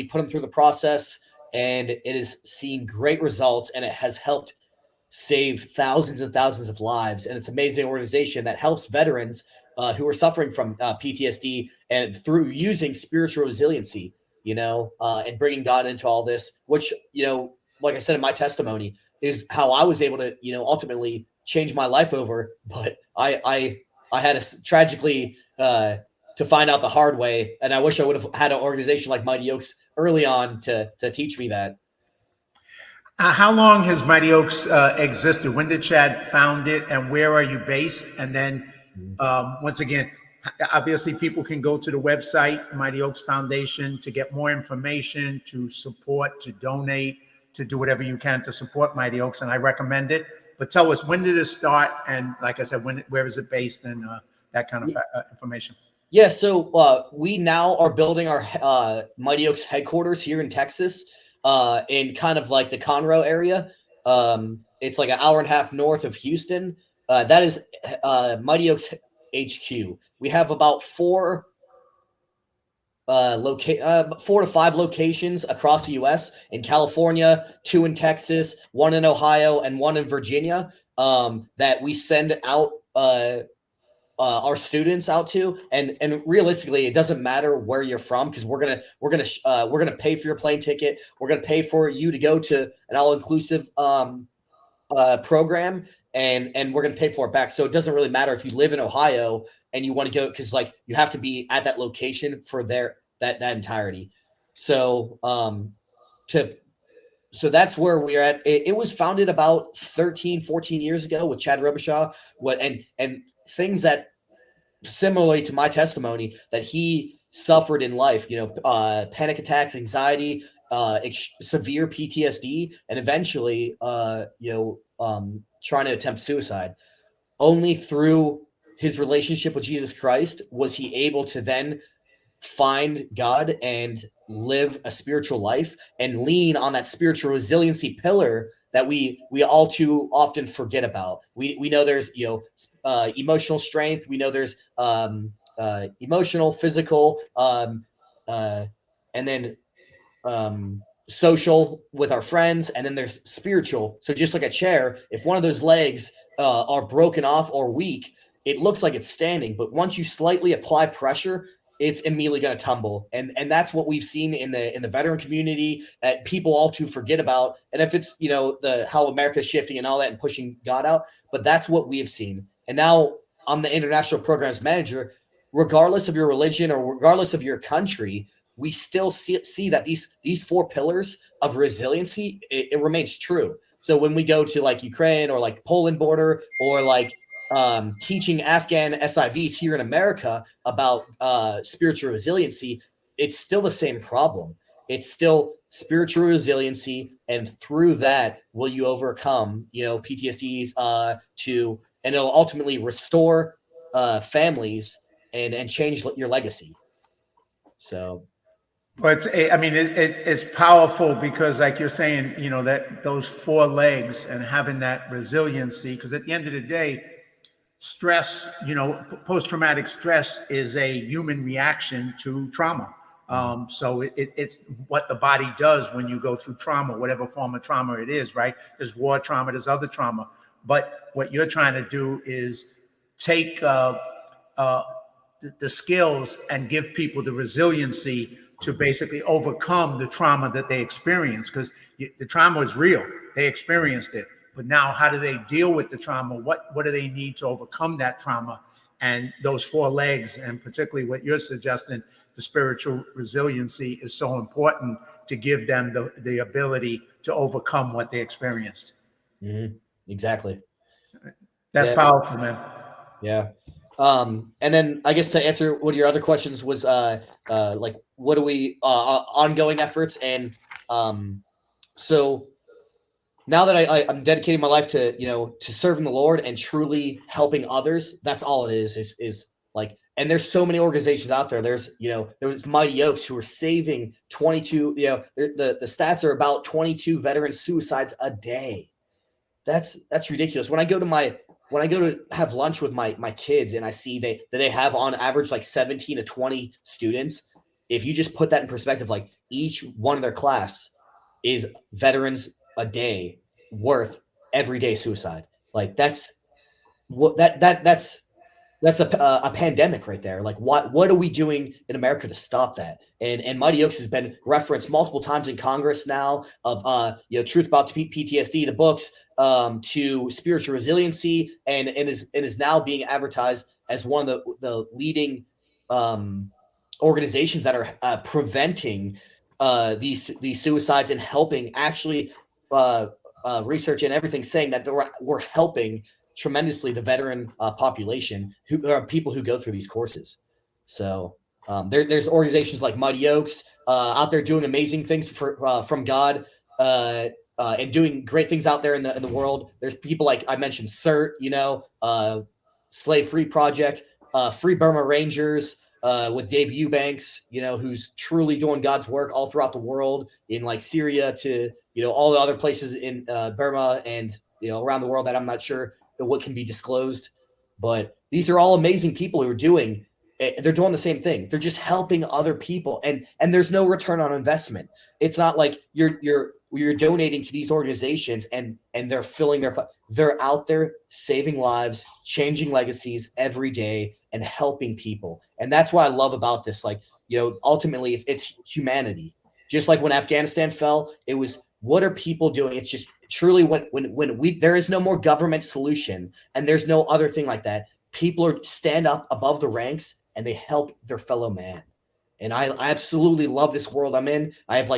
put them through the process, and it has seen great results, and it has helped save thousands and thousands of lives. And it's an amazing organization that helps veterans who are suffering from PTSD, and through using spiritual resiliency, and bringing God into all this, which, like I said in my testimony, is how I was able to, ultimately change my life over. But I had to tragically to find out the hard way. And I wish I would have had an organization like Mighty Oaks early on to teach me that. How long has Mighty Oaks existed? When did Chad found it, and where are you based? And then once again, obviously people can go to the website, Mighty Oaks Foundation, to get more information, to support, to donate, to do whatever you can to support Mighty Oaks, and I recommend it. But tell us, when did it start? And like I said, where is it based, and that kind of information. Yeah, so we now are building our Mighty Oaks headquarters here in Texas, in kind of like the Conroe area. It's like an hour and a half north of Houston. That is Mighty Oaks HQ. We have about 4 to 5 locations across the U.S. in California, 2 in Texas, 1 in Ohio, and 1 in Virginia. That we send out our students out to, and realistically, it doesn't matter where you're from, because we're gonna pay for your plane ticket. We're gonna pay for you to go to an all-inclusive program, and we're gonna pay for it back. So it doesn't really matter if you live in Ohio and you want to go, because like you have to be at that location for that entirety. So so that's where we're at. It was founded about 13, 14 years ago with Chad Robichaud. And things that, similarly to my testimony, that he suffered in life, panic attacks, anxiety, severe PTSD, and eventually, trying to attempt suicide. Only through his relationship with Jesus Christ was he able to then find God and live a spiritual life and lean on that spiritual resiliency pillar that we all too often forget about. We know there's emotional strength. We know there's emotional, physical, and then social with our friends, and then there's spiritual. So just like a chair, if one of those legs are broken off or weak, it looks like it's standing, but once you slightly apply pressure, it's immediately going to tumble. And that's what we've seen in the veteran community that people all too forget about. And if it's, how America's shifting and all that and pushing God out, but that's what we have seen. And now I'm the international programs manager. Regardless of your religion or regardless of your country, we still see that these 4 pillars of resiliency, it remains true. So when we go to like Ukraine or like Poland border, or like teaching Afghan SIVs here in America about spiritual resiliency, it's still the same problem. It's still spiritual resiliency, and through that will you overcome PTSDs and it'll ultimately restore families and change your legacy. So But it's powerful, because like you're saying, that those 4 legs and having that resiliency, because at the end of the day, stress, post-traumatic stress is a human reaction to trauma. So it's what the body does when you go through trauma, whatever form of trauma it is, right? There's war trauma, there's other trauma. But what you're trying to do is take the skills and give people the resiliency to basically overcome the trauma that they experience, because the trauma is real. They experienced it. But now how do they deal with the trauma? What do they need to overcome that trauma? And those 4 legs, and particularly what you're suggesting, the spiritual resiliency, is so important to give them the ability to overcome what they experienced. Mm-hmm. Exactly. That's powerful, man. Yeah. And then I guess to answer one of your other questions was like, what do we ongoing efforts? And so now that I'm dedicating my life to to serving the Lord and truly helping others, that's all it is like. And there's so many organizations out there. There's Mighty Oaks who are saving 22. The stats are about 22 veteran suicides a day. That's ridiculous. When I go to have lunch with my kids and I see that they have on average like 17 to 20 students, if you just put that in perspective, like each one of their class is veterans a day worth everyday suicide. Like that's a pandemic right there. Like what are we doing in America to stop that? And Mighty Oaks has been referenced multiple times in Congress now of Truth About PTSD, the books, to spiritual resiliency, and is now being advertised as one of the leading organizations that are preventing these suicides and helping actually research and everything saying that we're helping tremendously the veteran population who are people who go through these courses. So there's organizations like Mighty Oaks out there doing amazing things from God and doing great things out there in the world. There's people like I mentioned, CERT, Slave Free Project, Free Burma Rangers with Dave Eubanks, who's truly doing God's work all throughout the world, in like Syria to all the other places in Burma and around the world that I'm not sure what can be disclosed. But these are all amazing people who are doing. They're doing the same thing. They're just helping other people, and there's no return on investment. It's not like you're donating to these organizations and they're filling they're out there saving lives, changing legacies every day, and helping people. And that's what I love about this. Like, ultimately it's humanity. Just like when Afghanistan fell, it was, what are people doing? It's just truly when there is no more government solution and there's no other thing like that. People stand up above the ranks and they help their fellow man. And I absolutely love this world I'm in. I have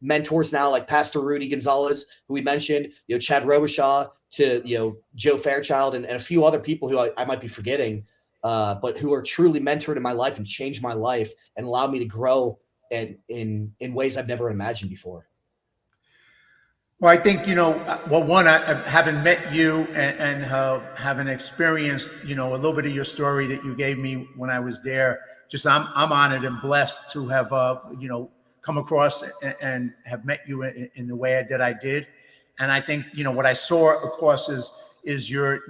mentors now, like Pastor Rudy Gonzalez, who we mentioned, Chad Robichaud, to, Joe Fairchild, and a few other people who I might be forgetting, but who are truly mentored in my life and changed my life and allowed me to grow in ways I've never imagined before. Well, I think, one, having met you and having experienced, a little bit of your story that you gave me when I was there, just I'm honored and blessed to have, come across and have met you in the way that I did. And I think, what I saw, of course, is your,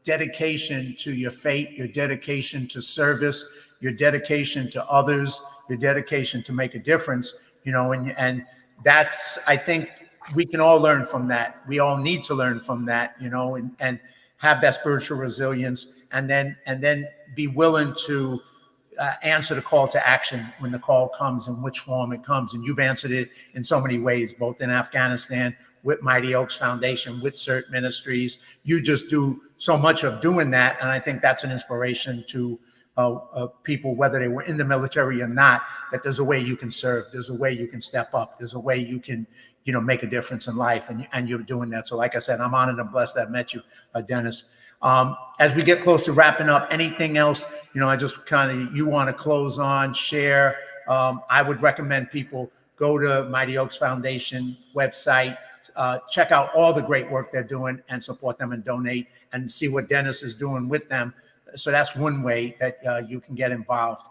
dedication to your faith, your dedication to service, your dedication to others, your dedication to make a difference, and that's, I think, we can all learn from that. We all need to learn from that, and have that spiritual resilience, and then be willing to answer the call to action when the call comes, in which form it comes. And you've answered it in so many ways, both in Afghanistan, with Mighty Oaks Foundation, with CERT Ministries. You just do so much of doing that. And I think that's an inspiration to people, whether they were in the military or not, that there's a way you can serve. There's a way you can step up. There's a way you can, make a difference in life. And you're doing that. So like I said, I'm honored and blessed that I met you, Dennis. As we get close to wrapping up, anything else, I just you want to close on, share? I would recommend people go to Mighty Oaks Foundation website, check out all the great work they're doing, and support them and donate and see what Dennis is doing with them. So that's one way that you can get involved.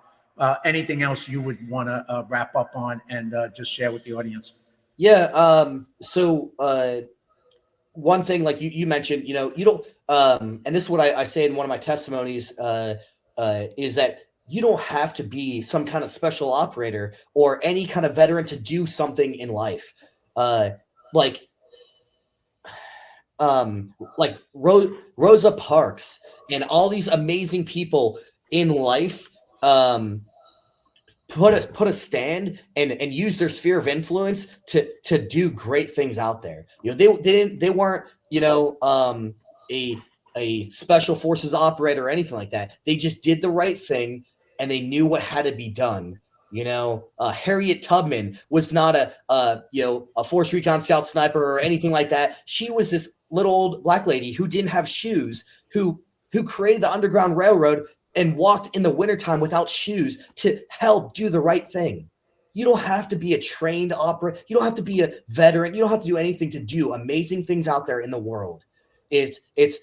Anything else you would want to wrap up on and just share with the audience? Yeah. So one thing, like you mentioned, you don't, and this is what I say in one of my testimonies, is that you don't have to be some kind of special operator or any kind of veteran to do something in life. Like Rosa Parks and all these amazing people in life, put a stand and use their sphere of influence to do great things out there. They weren't, a special forces operator or anything like that. They just did the right thing and they knew what had to be done. Harriet Tubman was not a Force Recon Scout sniper or anything like that. She was this little old black lady who didn't have shoes, who created the Underground Railroad and walked in the wintertime without shoes to help do the right thing. You don't have to be a trained operator. You don't have to be a veteran. You don't have to do anything to do amazing things out there in the world. It's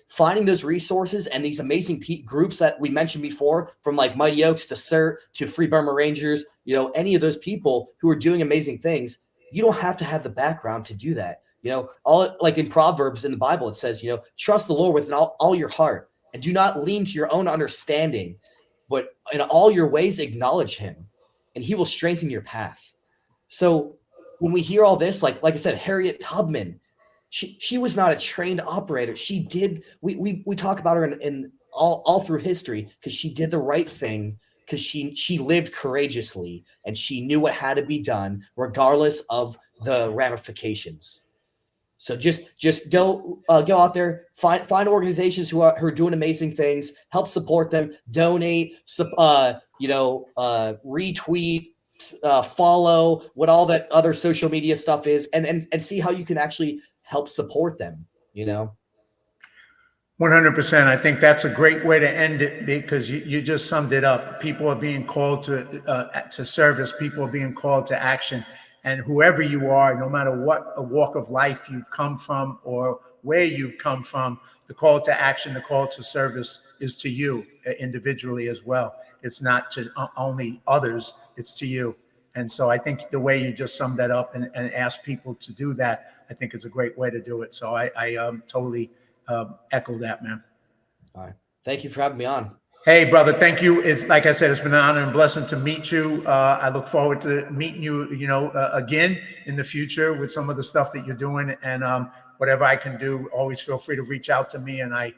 finding those resources and these amazing groups that we mentioned before, from like Mighty Oaks to CERT to Free Burma Rangers, any of those people who are doing amazing things. You don't have to have the background to do that. All like in Proverbs in the Bible, it says, trust the Lord with all your heart and do not lean to your own understanding, but in all your ways acknowledge him and he will strengthen your path. So when we hear all this, like I said, Harriet Tubman, she was not a trained operator. She did, we talk about her in all through history because she did the right thing, because she lived courageously and she knew what had to be done regardless of the ramifications. So just go out there, find organizations who are doing amazing things, help support them, donate, retweet, follow, what all that other social media stuff is, and see how you can actually help support them. 100%. I think that's a great way to end it because you just summed it up. People are being called to service. People are being called to action. And whoever you are, no matter what a walk of life you've come from or where you've come from, the call to action, the call to service is to you individually as well. It's not to only others, it's to you. And so I think the way you just summed that up and asked people to do that, I think it's a great way to do it. So I totally echo that, man. All right. Thank you for having me on. Hey, brother, thank you. It's like I said, it's been an honor and blessing to meet you. I look forward to meeting you, again in the future with some of the stuff that you're doing, and whatever I can do, always feel free to reach out to me. And I,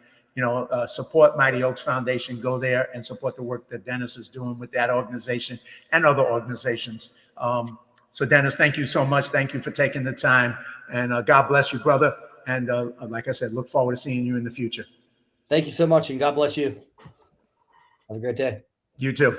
support Mighty Oaks Foundation. Go there and support the work that Dennis is doing with that organization and other organizations. So Dennis, thank you so much. Thank you for taking the time, and God bless you, brother. And like I said, look forward to seeing you in the future. Thank you so much, and God bless you. Have a great day. You too.